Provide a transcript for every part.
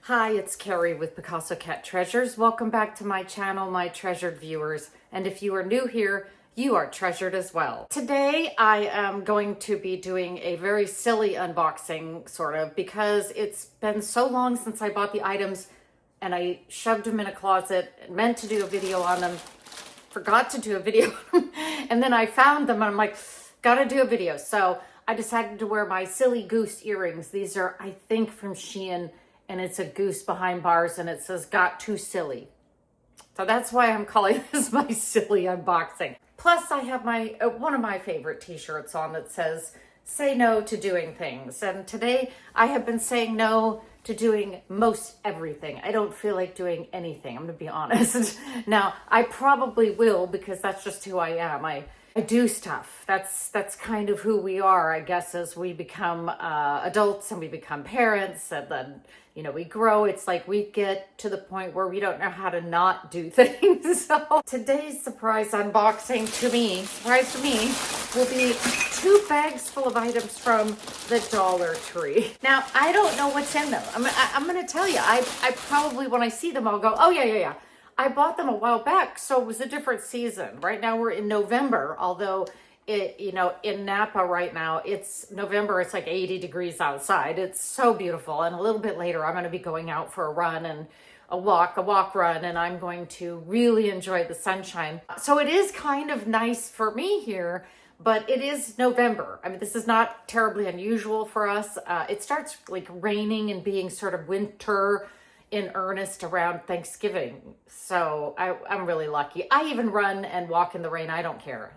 Hi, it's Carrie with Picasso Cat Treasures. Welcome back to my channel, my treasured viewers. And if you are new here, you are treasured as well. Today, I am going to be doing a very silly unboxing, sort of, because it's been so long since I bought the items and I shoved them in a closet, meant to do a video on them, forgot to do a video on them, and then I found them and I'm like, gotta do a video. So I decided to wear my silly goose earrings. These are, I think, from Shein. And it's a goose behind bars and it says, got too silly. So that's why I'm calling this my silly unboxing. Plus I have my one of my favorite t-shirts on that says, say no to doing things. And today I have been saying no to doing most everything. I don't feel like doing anything, I'm gonna be honest. Now, I probably will because that's just who I am. I do stuff. That's kind of who we are, I guess, as we become adults and we become parents and then, you know, we grow. It's like we get to the point where we don't know how to not do things. So today's surprise unboxing surprise to me, will be 2 bags full of items from the Dollar Tree. Now, I don't know what's in them. I'm going to tell you, I probably, when I see them, I'll go, oh yeah. I bought them a while back, so it was a different season. Right now we're in November, although in Napa right now, it's November, it's like 80 degrees outside. It's so beautiful. And a little bit later, I'm going to be going out for a run and a walk run, and I'm going to really enjoy the sunshine. So it is kind of nice for me here, but it is November. I mean, this is not terribly unusual for us. It starts like raining and being sort of winter in earnest around Thanksgiving. So I'm really lucky. I even run and walk in the rain. I don't care.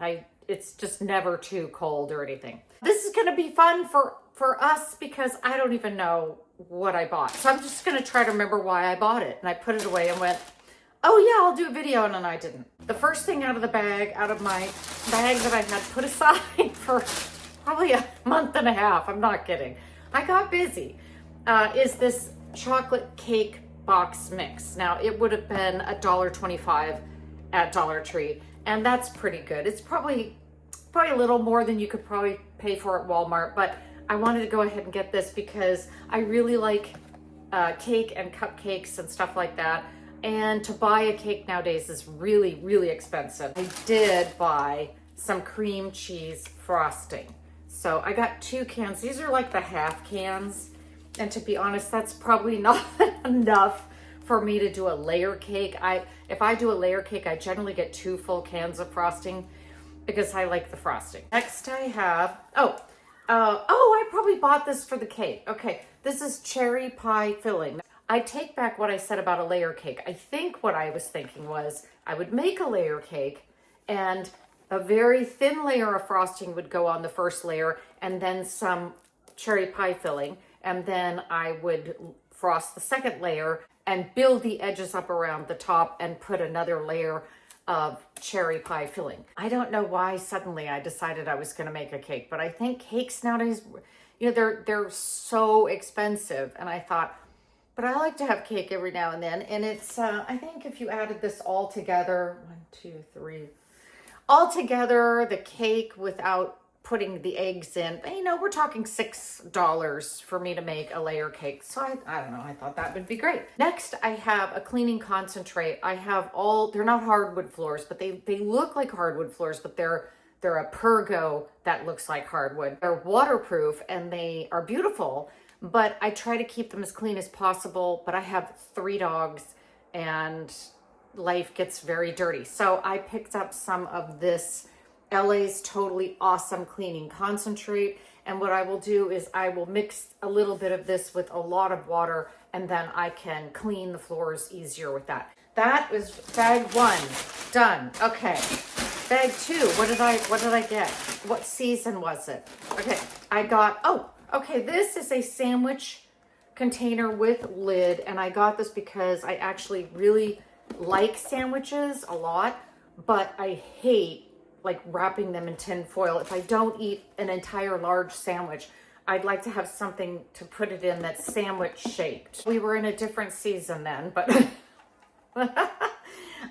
It's just never too cold or anything. This is gonna be fun for us because I don't even know what I bought. So I'm just gonna try to remember why I bought it. And I put it away and went, oh yeah, I'll do a video, and then I didn't. The first thing out of my bag that I had put aside for probably a month and a half, I'm not kidding, I got busy, is this chocolate cake box mix. Now, it would have been $1.25 at Dollar Tree, and that's pretty good. It's probably a little more than you could probably pay for at Walmart, but I wanted to go ahead and get this because I really like cake and cupcakes and stuff like that, and to buy a cake nowadays is really, really expensive. I did buy some cream cheese frosting. So I got 2 cans. These are like the half cans. And to be honest, that's probably not enough for me to do a layer cake. If I do a layer cake, I generally get 2 full cans of frosting because I like the frosting. Next I have, I probably bought this for the cake. Okay, this is cherry pie filling. I take back what I said about a layer cake. I think what I was thinking was I would make a layer cake and a very thin layer of frosting would go on the first layer and then some cherry pie filling. And then I would frost the second layer and build the edges up around the top and put another layer of cherry pie filling. I don't know why suddenly I decided I was going to make a cake, but I think cakes nowadays, you know, they're so expensive. And I thought, but I like to have cake every now and then. And it's, I think if you added this all together, 1, 2, 3, all together, the cake without putting the eggs in, you know, we're talking $6 for me to make a layer cake. So I don't know, I thought that would be great. Next, I have a cleaning concentrate. I have they're not hardwood floors, but they look like hardwood floors, but they're a Pergo that looks like hardwood. They're waterproof and they are beautiful, but I try to keep them as clean as possible. But I have 3 dogs and life gets very dirty. So I picked up some of this LA's Totally Awesome Cleaning Concentrate. And what I will do is I will mix a little bit of this with a lot of water, and then I can clean the floors easier with that. That is bag 1, done. Okay, bag 2, what did I get? What season was it? Okay, I got, this is a sandwich container with lid, and I got this because I actually really like sandwiches a lot, but I hate like wrapping them in tin foil. If I don't eat an entire large sandwich, I'd like to have something to put it in that's sandwich shaped. We were in a different season then, but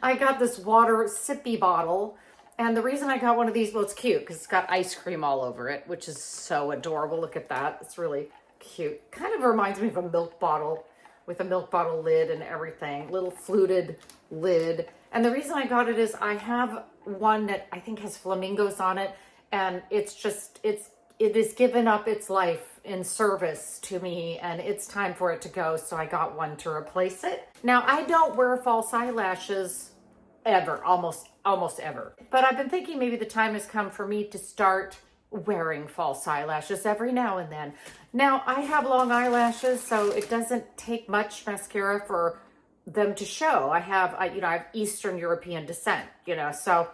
I got this water sippy bottle. And the reason I got one of these, well, it's cute because it's got ice cream all over it, which is so adorable. Look at that. It's really cute. Kind of reminds me of a milk bottle. with a milk bottle lid and everything, little fluted lid. And the reason I got it is I have one that I think has flamingos on it, and it has given up its life in service to me, and it's time for it to go, so I got one to replace it. Now, I don't wear false eyelashes ever, almost ever. But I've been thinking maybe the time has come for me to start wearing false eyelashes every now and then. Now, I have long eyelashes, so it doesn't take much mascara for them to show. I have Eastern European descent, so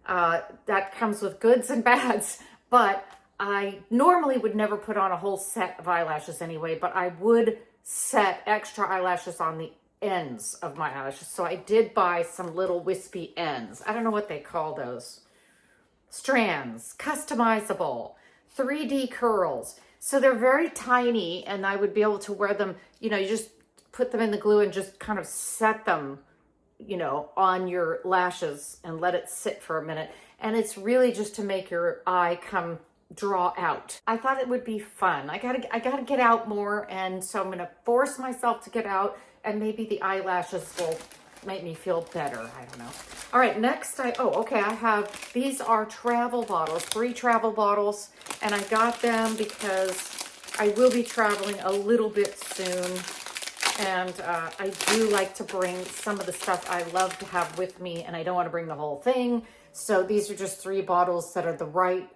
that comes with goods and bads. But I normally would never put on a whole set of eyelashes anyway, but I would set extra eyelashes on the ends of my eyelashes. So I did buy some little wispy ends. I don't know what they call those. Strands, customizable, 3D curls. So they're very tiny, and I would be able to wear them, you just put them in the glue and just kind of set them, on your lashes and let it sit for a minute. And it's really just to make your eye draw out. I thought it would be fun. I gotta get out more, and so I'm gonna force myself to get out, and maybe the eyelashes will make me feel better. I don't know. All right, next I have, these are travel bottles, 3 travel bottles, and I got them because I will be traveling a little bit soon, and I do like to bring some of the stuff I love to have with me, and I don't want to bring the whole thing. So these are just 3 bottles that are the right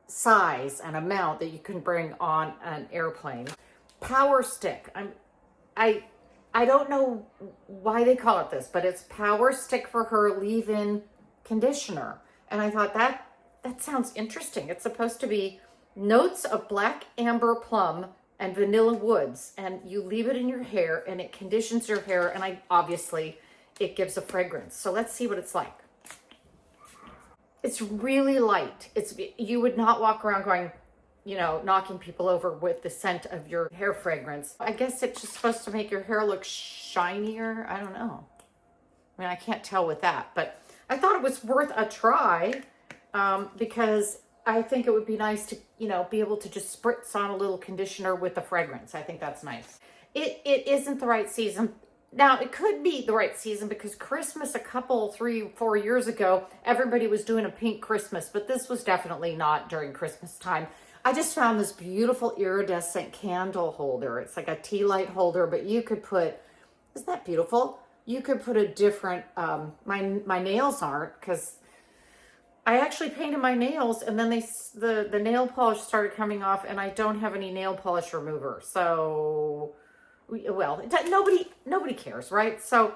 size and amount that you can bring on an airplane. Power Stick. I don't know why they call it this, but it's Power Stick for Her leave-in conditioner. And I thought that sounds interesting. It's supposed to be notes of black amber plum and vanilla woods, and you leave it in your hair and it conditions your hair, and obviously it gives a fragrance. So let's see what it's like. It's really light. You would not walk around going, knocking people over with the scent of your hair fragrance. I guess it's just supposed to make your hair look shinier. I don't know. I can't tell with that, but I thought it was worth a try because I think it would be nice to, be able to just spritz on a little conditioner with the fragrance. I think that's nice. It isn't the right season. Now, it could be the right season because Christmas 3-4 years ago, everybody was doing a pink Christmas, but this was definitely not during Christmas time. I just found this beautiful iridescent candle holder. It's like a tea light holder, but you could put, isn't that beautiful? You could put a different, my nails aren't, because I actually painted my nails, and then the nail polish started coming off, and I don't have any nail polish remover. So, well, nobody cares, right? So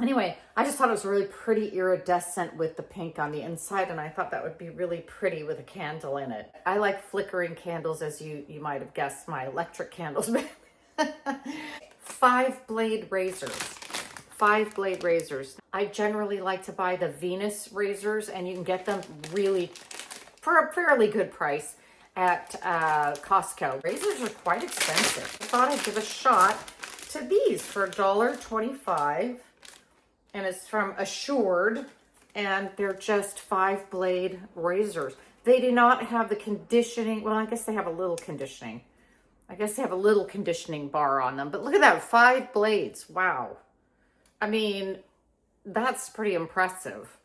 anyway, I just thought it was really pretty iridescent with the pink on the inside, and I thought that would be really pretty with a candle in it. I like flickering candles, as you might have guessed, my electric candles. 5-blade razors. 5-blade razors. I generally like to buy the Venus razors, and you can get them really for a fairly good price at Costco. Razors are quite expensive. I thought I'd give a shot to these for $1.25. And it's from Assured, and they're just 5-blade razors. They do not have the conditioning. Well, I guess they have a little conditioning. I guess they have a little conditioning bar on them. But look at that, 5 blades. Wow. That's pretty impressive.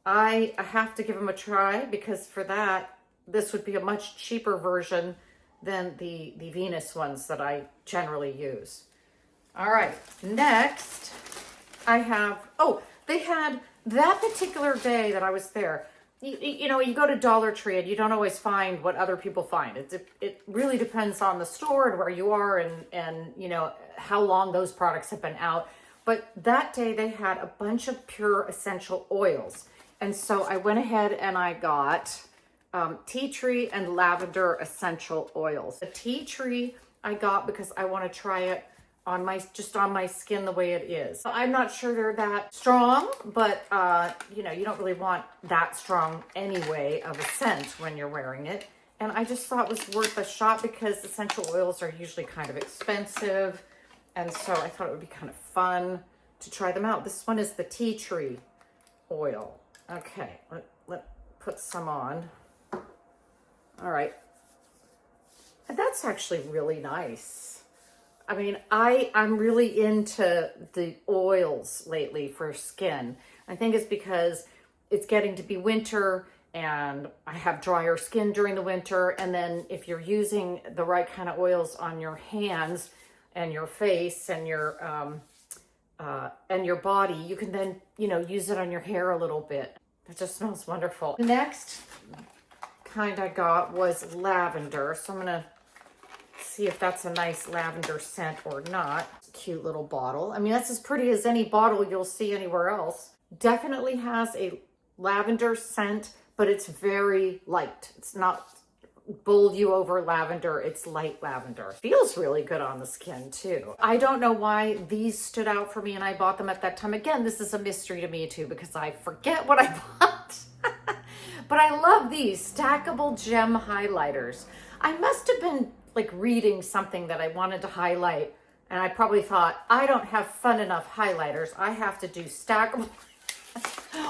I have to give them a try because for that, this would be a much cheaper version than the Venus ones that I generally use. All right, next I have, they had that particular day that I was there. You go to Dollar Tree and you don't always find what other people find. It really depends on the store and where you are and how long those products have been out. But that day they had a bunch of pure essential oils. And so I went ahead and I got tea tree and lavender essential oils. The tea tree I got because I want to try it on my skin the way it is. I'm not sure they're that strong, but you don't really want that strong anyway of a scent when you're wearing it. And I just thought it was worth a shot because essential oils are usually kind of expensive. And so I thought it would be kind of fun to try them out. This one is the tea tree oil. Okay, let put some on. All right. And that's actually really nice. I mean, I'm really into the oils lately for skin. I think it's because it's getting to be winter and I have drier skin during the winter. And then if you're using the right kind of oils on your hands and your face and your body, you can then, use it on your hair a little bit. It just smells wonderful. The next kind I got was lavender. So I'm gonna see if that's a nice lavender scent or not. Cute little bottle. I mean, that's as pretty as any bottle you'll see anywhere else. Definitely has a lavender scent, but it's very light. It's not bold you over lavender. It's light lavender. Feels really good on the skin too. I don't know why these stood out for me and I bought them at that time. Again, this is a mystery to me too because I forget what I bought. But I love these stackable gem highlighters. I must have been like reading something that I wanted to highlight and I probably thought, I don't have fun enough highlighters. I have to do stackable.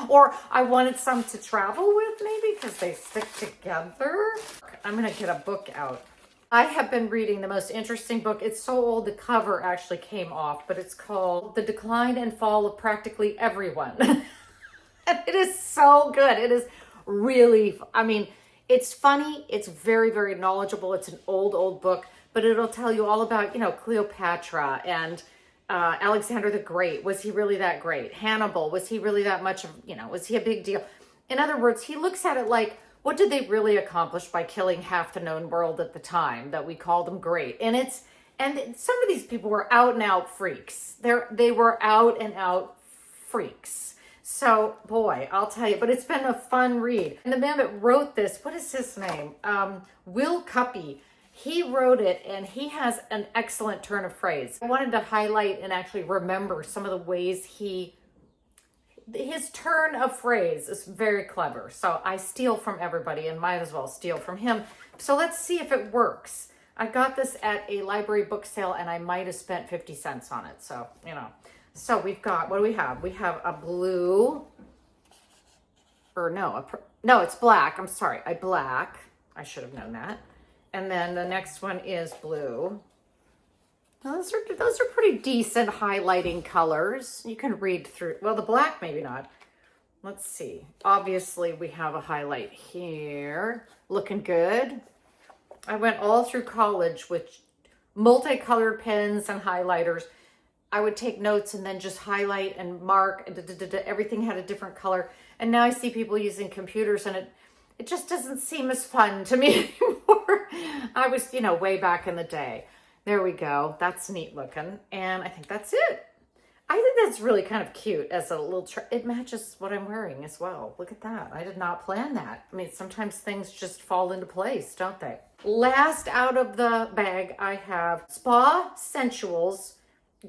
Or I wanted some to travel with maybe because they stick together. I'm gonna get a book out. I have been reading the most interesting book. It's so old the cover actually came off, but it's called The Decline and Fall of Practically Everyone. And it is so good. It is really, I mean, it's funny. It's very, very knowledgeable. It's an old book, but it'll tell you all about, Cleopatra and Alexander the Great. Was he really that great? Hannibal, was he really that much of, was he a big deal? In other words, he looks at it like, what did they really accomplish by killing half the known world at the time that we called them great? And some of these people were out and out freaks. They were out and out freaks. So boy, I'll tell you, but it's been a fun read. And the man that wrote this, what is his name? Will Cuppy. He wrote it and he has an excellent turn of phrase. I wanted to highlight and actually remember some of the ways his turn of phrase is very clever. So I steal from everybody and might as well steal from him. So let's see if it works. I got this at a library book sale and I might have spent 50 cents on it. So, So we've got, what do we have? We have a blue, or no, it's black. I'm sorry, a black. I should have known that. And then the next one is blue. Now those are pretty decent highlighting colors. You can read through, well, the black, maybe not. Let's see. Obviously we have a highlight here. Looking good. I went all through college with multicolored pens and highlighters. I would take notes and then just highlight and mark. Everything had a different color. And now I see people using computers and it just doesn't seem as fun to me anymore. I was, way back in the day. There we go. That's neat looking. And I think that's it. I think that's really kind of cute as a little, it matches what I'm wearing as well. Look at that. I did not plan that. I mean, sometimes things just fall into place, don't they? Last out of the bag, I have Spa Sensuals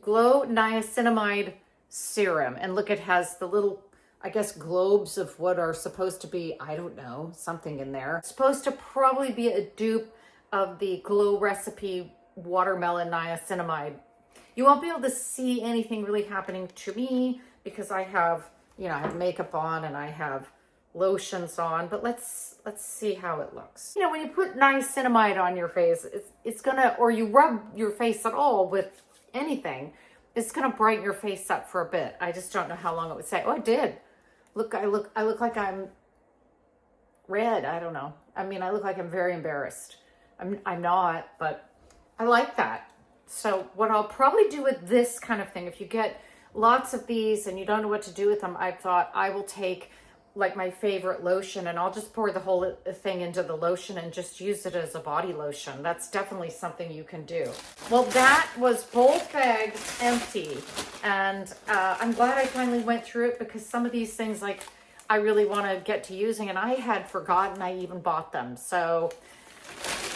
Glow Niacinamide Serum. And look, it has the little, I guess, globes of what are supposed to be, I don't know, something in there. It's supposed to probably be a dupe of the Glow Recipe Watermelon Niacinamide. You won't be able to see anything really happening to me because I have, I have makeup on and I have lotions on, but let's see how it looks. When you put niacinamide on your face, it's gonna, or you rub your face at all with anything, it's gonna brighten your face up for a bit. I just don't know how long it would say. Oh, it did. Look, I look like I'm red. I don't know. I mean, I look like I'm very embarrassed. I'm not, but I like that. So what I'll probably do with this kind of thing, if you get lots of these and you don't know what to do with them, I thought I will take like my favorite lotion and I'll just pour the whole thing into the lotion and just use it as a body lotion. That's definitely something you can do. Well, that was both bags empty. And I'm glad I finally went through it because some of these things like I really want to get to using and I had forgotten I even bought them. So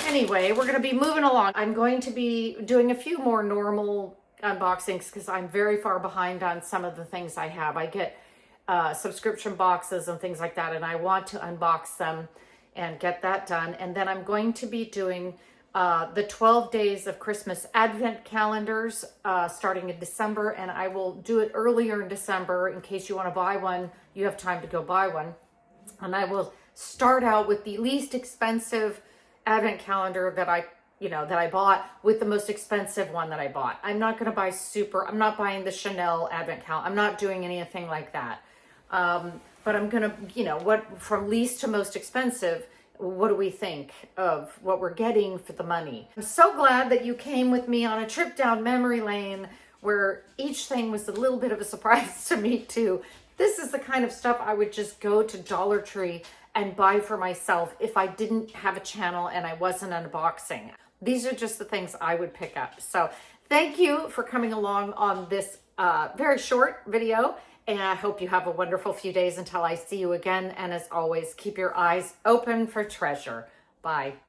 anyway, we're going to be moving along. I'm going to be doing a few more normal unboxings because I'm very far behind on some of the things I have. I get subscription boxes and things like that, and I want to unbox them and get that done. And then I'm going to be doing the 12 days of Christmas advent calendars starting in December, and I will do it earlier in December in case you want to buy one. You have time to go buy one. And I will start out with the least expensive advent calendar that I that I bought with the most expensive one that I bought. I'm not going to buy I'm not buying the Chanel advent calendar. I'm not doing anything like that. But I'm going to, what from least to most expensive, what do we think of what we're getting for the money? I'm so glad that you came with me on a trip down memory lane where each thing was a little bit of a surprise to me too. This is the kind of stuff I would just go to Dollar Tree and buy for myself if I didn't have a channel and I wasn't unboxing. These are just the things I would pick up. So thank you for coming along on this very short video. And I hope you have a wonderful few days until I see you again. And as always, keep your eyes open for treasure. Bye.